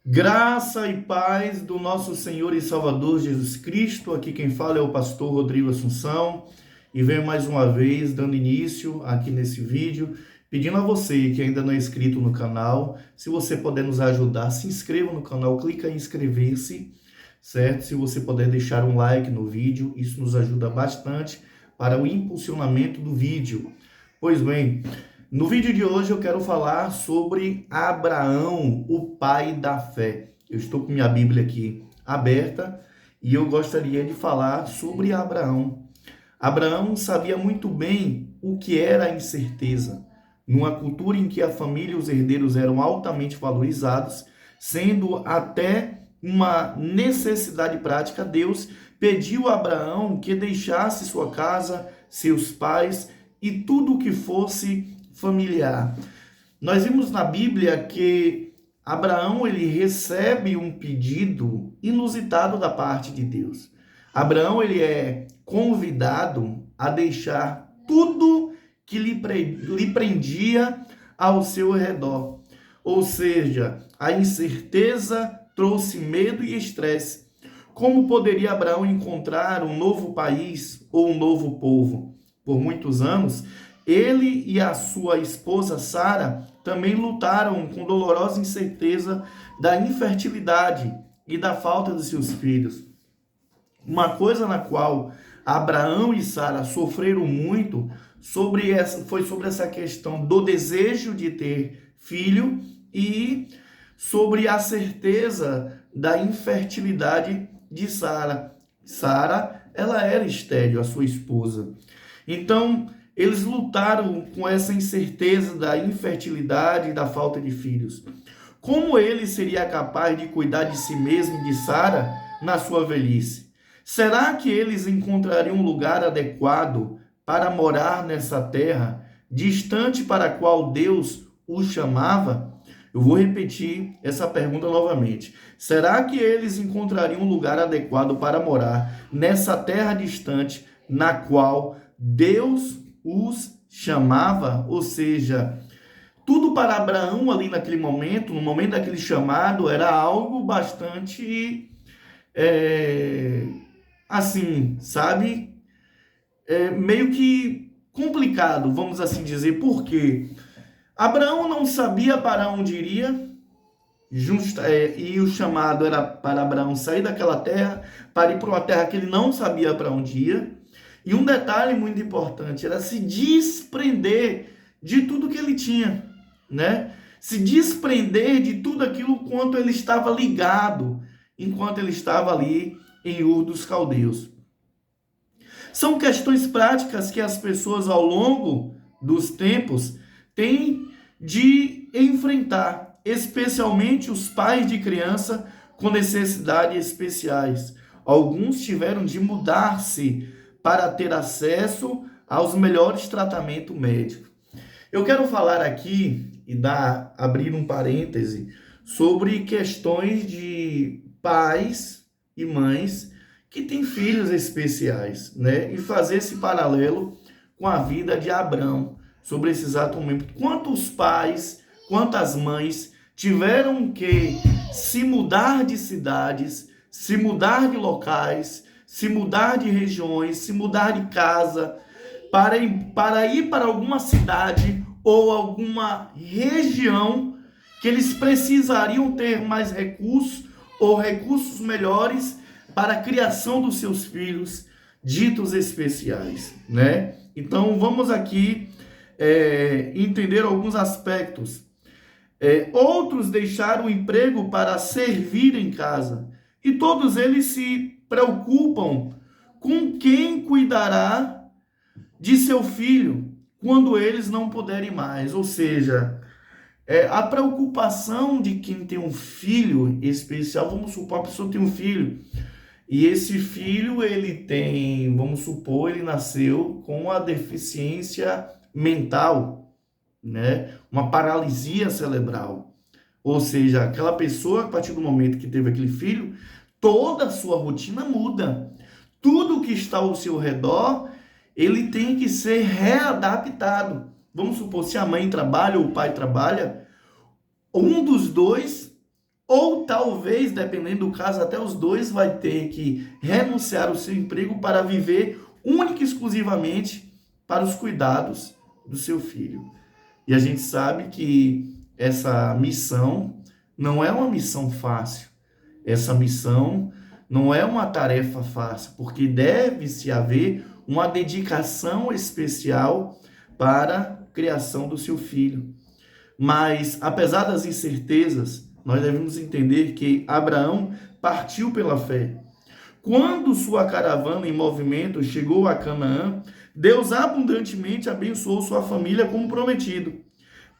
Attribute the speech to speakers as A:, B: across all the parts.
A: Graça e paz do nosso Senhor e Salvador Jesus Cristo. Aqui quem fala é o pastor Rodrigo Assunção e venho mais uma vez dando início aqui nesse vídeo, pedindo a você que ainda não é inscrito no canal, se você puder nos ajudar, se inscreva no canal, clica em inscrever-se, certo? Se você puder deixar um like no vídeo, isso nos ajuda bastante para o impulsionamento do vídeo. Pois bem, no vídeo de hoje eu quero falar sobre Abraão, o pai da fé. Eu estou com minha Bíblia aqui aberta e eu gostaria de falar sobre Abraão. Abraão sabia muito bem o que era a incerteza. Numa cultura em que a família e os herdeiros eram altamente valorizados, sendo até uma necessidade prática, Deus pediu a Abraão que deixasse sua casa, seus pais e tudo o que fosse familiar. Nós vimos na Bíblia que Abraão ele recebe um pedido inusitado da parte de Deus. Abraão ele é convidado a deixar tudo que lhe prendia ao seu redor. Ou seja, a incerteza trouxe medo e estresse. Como poderia Abraão encontrar um novo país ou um novo povo? Por muitos anos, ele e a sua esposa Sara também lutaram com dolorosa incerteza da infertilidade e da falta de seus filhos. Uma coisa na qual Abraão e Sara sofreram muito foi sobre essa questão do desejo de ter filho e sobre a certeza da infertilidade de Sara. Sara, ela era estéril, a sua esposa. Então, eles lutaram com essa incerteza da infertilidade e da falta de filhos. Como ele seria capaz de cuidar de si mesmo e de Sara na sua velhice? Será que eles encontrariam um lugar adequado para morar nessa terra, distante para a qual Deus os chamava? Eu vou repetir essa pergunta novamente. Será que eles encontrariam um lugar adequado para morar nessa terra distante na qual Deus os chamava? Ou seja, tudo para Abraão ali naquele momento, no momento daquele chamado, era algo bastante, assim, sabe? Meio que complicado, vamos assim dizer. Por quê? Abraão não sabia para onde iria, e o chamado era para Abraão sair daquela terra, para ir para uma terra que ele não sabia para onde ia. E um detalhe muito importante era se desprender de tudo que ele tinha, né? Se desprender de tudo aquilo quanto ele estava ligado, enquanto ele estava ali em Ur dos Caldeus. São questões práticas que as pessoas ao longo dos tempos têm de enfrentar, especialmente os pais de criança com necessidades especiais. Alguns tiveram de mudar-se para ter acesso aos melhores tratamentos médicos. Eu quero falar aqui e abrir um parêntese sobre questões de pais e mães que têm filhos especiais, né? E fazer esse paralelo com a vida de Abraão, sobre esse exato momento. Quantos pais, quantas mães tiveram que se mudar de cidades, se mudar de locais, se mudar de regiões, se mudar de casa, para ir para alguma cidade ou alguma região que eles precisariam ter mais recursos ou recursos melhores para a criação dos seus filhos ditos especiais, né? Então, vamos aqui entender alguns aspectos. Outros deixaram o emprego para servir em casa, e todos eles se preocupam com quem cuidará de seu filho quando eles não puderem mais. Ou seja, a preocupação de quem tem um filho especial. Vamos supor, a pessoa tem um filho e esse filho ele tem, vamos supor, ele nasceu com a deficiência mental, né? Uma paralisia cerebral. Ou seja, aquela pessoa, a partir do momento que teve aquele filho, toda a sua rotina muda. Tudo que está ao seu redor, ele tem que ser readaptado. Vamos supor, se a mãe trabalha ou o pai trabalha, um dos dois ou talvez, dependendo do caso, até os dois vai ter que renunciar ao seu emprego para viver única e exclusivamente para os cuidados do seu filho. E a gente sabe que essa missão não é uma missão fácil. Essa missão não é uma tarefa fácil, porque deve-se haver uma dedicação especial para a criação do seu filho. Mas, apesar das incertezas, nós devemos entender que Abraão partiu pela fé. Quando sua caravana em movimento chegou a Canaã, Deus abundantemente abençoou sua família como prometido.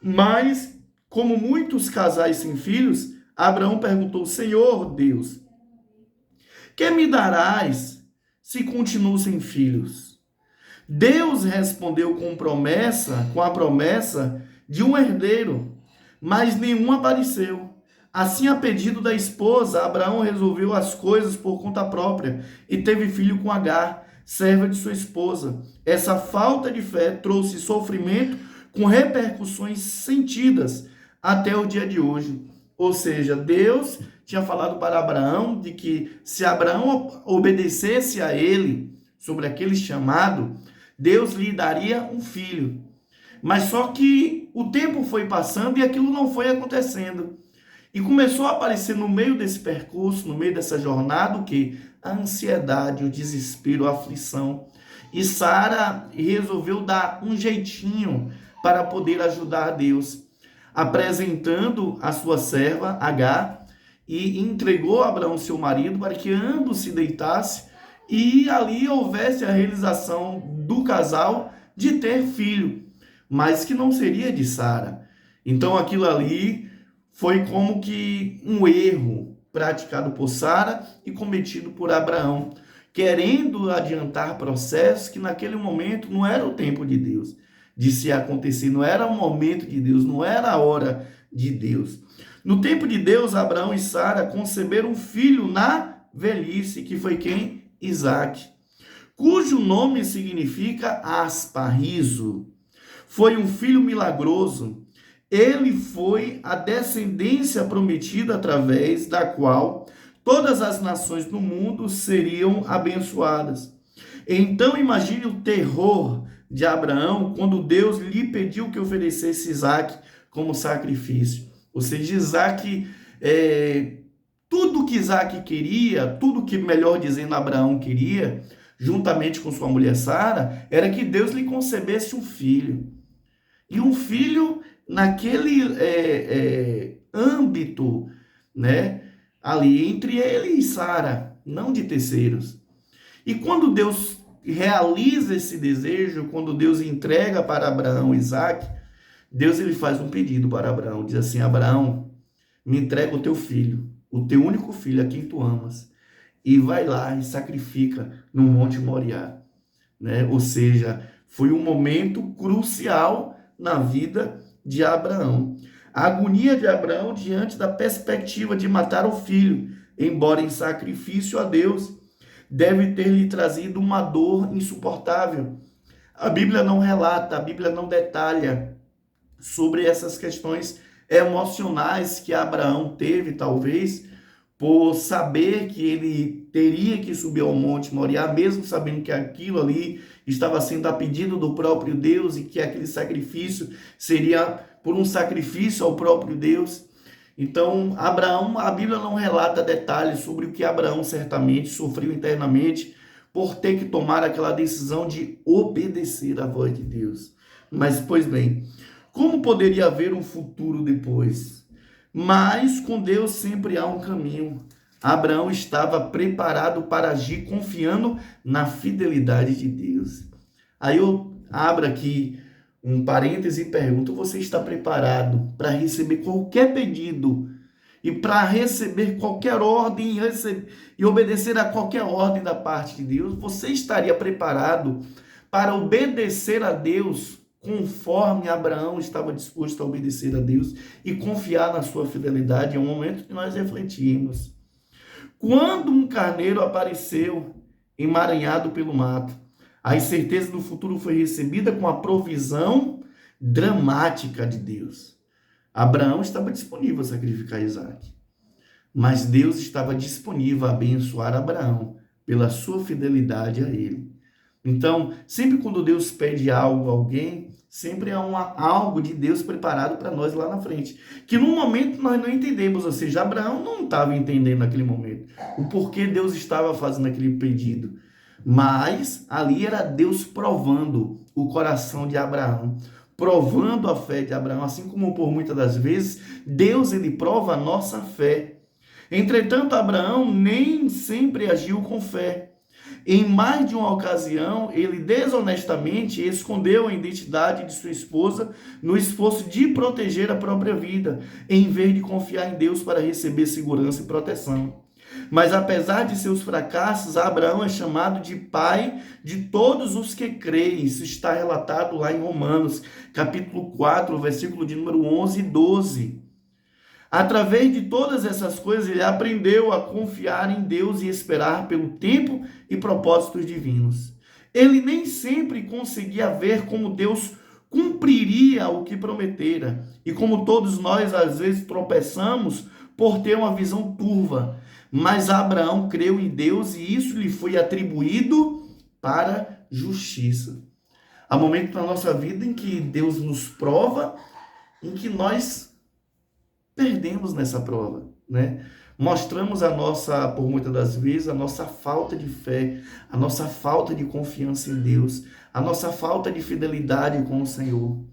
A: Mas, como muitos casais sem filhos, Abraão perguntou: Senhor Deus, que me darás se continuo sem filhos? Deus respondeu com a promessa de um herdeiro, mas nenhum apareceu. Assim, a pedido da esposa, Abraão resolveu as coisas por conta própria e teve filho com Agar, serva de sua esposa. Essa falta de fé trouxe sofrimento com repercussões sentidas até o dia de hoje. Ou seja, Deus tinha falado para Abraão de que se Abraão obedecesse a ele sobre aquele chamado, Deus lhe daria um filho. Mas só que o tempo foi passando e aquilo não foi acontecendo. E começou a aparecer no meio desse percurso, no meio dessa jornada, o quê? A ansiedade, o desespero, a aflição. E Sara resolveu dar um jeitinho para poder ajudar Deus, apresentando a sua serva, Agar, e entregou a Abraão, seu marido, para que ambos se deitassem e ali houvesse a realização do casal de ter filho, mas que não seria de Sara. Então aquilo ali foi como que um erro praticado por Sara e cometido por Abraão, querendo adiantar processos que naquele momento não era o tempo de Deus de se acontecer, não era o momento de Deus, não era a hora de Deus. No tempo de Deus, Abraão e Sara conceberam um filho na velhice, que foi quem? Isaque, cujo nome significa aspa, riso. Foi um filho milagroso. Ele foi a descendência prometida através da qual todas as nações do mundo seriam abençoadas. Então imagine o terror de Abraão quando Deus lhe pediu que oferecesse Isaque como sacrifício. Ou seja, Isaque, tudo que Isaque queria, tudo que, melhor dizendo, Abraão queria, juntamente com sua mulher Sara, era que Deus lhe concebesse um filho. E um filho naquele âmbito, né, ali entre ele e Sara, não de terceiros. E quando Deus realiza esse desejo, quando Deus entrega para Abraão Isaque, Deus ele faz um pedido para Abraão, diz assim: Abraão, me entrega o teu filho, o teu único filho, a quem tu amas, e vai lá e sacrifica no Monte Moriá, né? Ou seja, foi um momento crucial na vida de Abraão. A agonia de Abraão diante da perspectiva de matar o filho, embora em sacrifício a Deus, deve ter lhe trazido uma dor insuportável. A Bíblia não relata, a Bíblia não detalha sobre essas questões emocionais que Abraão teve, talvez, por saber que ele teria que subir ao Monte Moriá, mesmo sabendo que aquilo ali estava sendo a pedido do próprio Deus e que aquele sacrifício seria por um sacrifício ao próprio Deus. Então, Abraão, a Bíblia não relata detalhes sobre o que Abraão certamente sofreu internamente por ter que tomar aquela decisão de obedecer à voz de Deus. Mas, pois bem, como poderia haver um futuro depois? Mas com Deus sempre há um caminho. Abraão estava preparado para agir confiando na fidelidade de Deus. Aí eu abro aqui um parêntese e pergunto: você está preparado para receber qualquer pedido e para receber qualquer ordem e obedecer a qualquer ordem da parte de Deus? Você estaria preparado para obedecer a Deus conforme Abraão estava disposto a obedecer a Deus e confiar na sua fidelidade? É um momento que nós refletimos. Quando um carneiro apareceu emaranhado pelo mato, a incerteza do futuro foi recebida com a provisão dramática de Deus. Abraão estava disponível a sacrificar Isaque. mas Deus estava disponível a abençoar Abraão pela sua fidelidade a ele. Então, sempre quando Deus pede algo a alguém, sempre há algo de Deus preparado para nós lá na frente. Que no momento nós não entendemos, ou seja, Abraão não estava entendendo naquele momento o porquê Deus estava fazendo aquele pedido. Mas ali era Deus provando o coração de Abraão, provando a fé de Abraão, assim como por muitas das vezes Deus ele prova a nossa fé. Entretanto, Abraão nem sempre agiu com fé. Em mais de uma ocasião, ele desonestamente escondeu a identidade de sua esposa no esforço de proteger a própria vida, em vez de confiar em Deus para receber segurança e proteção. Mas apesar de seus fracassos, Abraão é chamado de pai de todos os que creem. Isso está relatado lá em Romanos, capítulo 4, versículo de número 11 e 12. Através de todas essas coisas, ele aprendeu a confiar em Deus e esperar pelo tempo e propósitos divinos. Ele nem sempre conseguia ver como Deus cumpriria o que prometera. E como todos nós, às vezes, tropeçamos por ter uma visão turva. Mas Abraão creu em Deus e isso lhe foi atribuído para justiça. Há momentos na nossa vida em que Deus nos prova, em que nós perdemos nessa prova, né? Mostramos por muitas das vezes, a nossa falta de fé, a nossa falta de confiança em Deus, a nossa falta de fidelidade com o Senhor.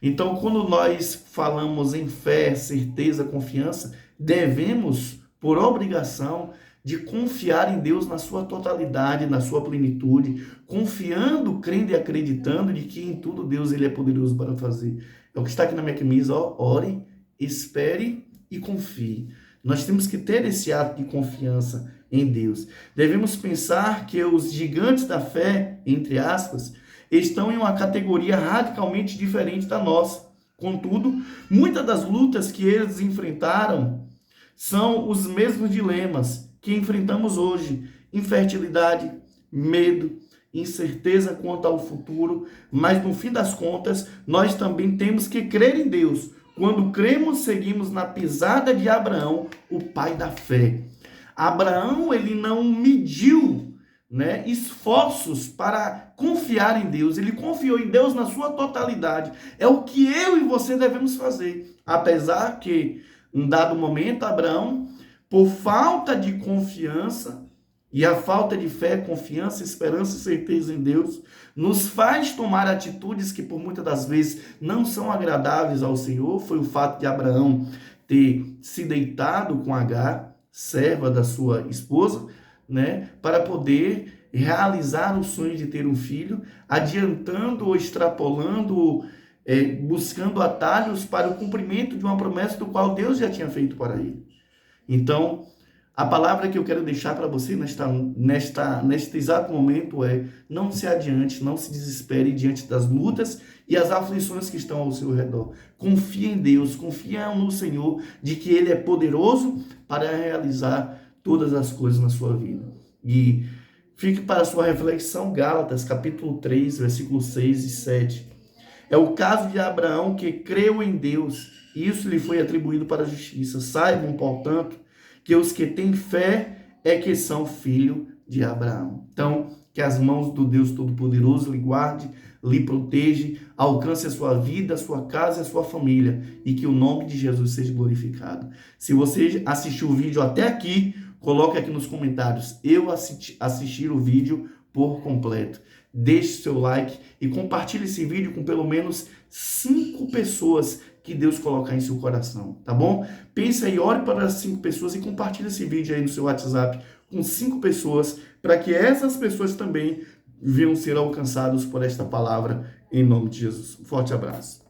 A: Então, quando nós falamos em fé, certeza, confiança, devemos, por obrigação, de confiar em Deus na sua totalidade, na sua plenitude, confiando, crendo e acreditando de que em tudo Deus ele é poderoso para fazer. É o que está aqui na minha camisa, ó, ore, espere e confie. Nós temos que ter esse ato de confiança em Deus. Devemos pensar que os gigantes da fé, entre aspas, estão em uma categoria radicalmente diferente da nossa. Contudo, muitas das lutas que eles enfrentaram são os mesmos dilemas que enfrentamos hoje: infertilidade, medo, incerteza quanto ao futuro, mas no fim das contas, nós também temos que crer em Deus. Quando cremos, seguimos na pisada de Abraão, o pai da fé. Abraão, ele não mediu, esforços para confiar em Deus. Ele confiou em Deus na sua totalidade. É o que eu e você devemos fazer. Apesar que, em dado momento, Abraão, por falta de confiança, e a falta de fé, confiança, esperança e certeza em Deus nos faz tomar atitudes que por muitas das vezes não são agradáveis ao Senhor. Foi o fato de Abraão ter se deitado com Agar, serva da sua esposa, para poder realizar o sonho de ter um filho, adiantando ou extrapolando, buscando atalhos para o cumprimento de uma promessa do qual Deus já tinha feito para ele. Então, a palavra que eu quero deixar para você neste exato momento é: não se adiante, não se desespere diante das lutas e as aflições que estão ao seu redor. Confie em Deus, confia no Senhor, de que Ele é poderoso para realizar todas as coisas na sua vida. E fique para a sua reflexão Gálatas, capítulo 3, versículos 6 e 7. É o caso de Abraão que creu em Deus e isso lhe foi atribuído para a justiça. Saibam, portanto, que os que têm fé é que são filhos de Abraão. Então, que as mãos do Deus Todo-Poderoso lhe guarde, lhe proteja, alcance a sua vida, a sua casa e a sua família, e que o nome de Jesus seja glorificado. Se você assistiu o vídeo até aqui, coloque aqui nos comentários: eu assisti o vídeo por completo. Deixe seu like e compartilhe esse vídeo com pelo menos 5 pessoas que Deus colocar em seu coração, tá bom? Pensa aí, ore para as 5 pessoas e compartilhe esse vídeo aí no seu WhatsApp com 5 pessoas, para que essas pessoas também venham ser alcançadas por esta palavra, em nome de Jesus. Um forte abraço.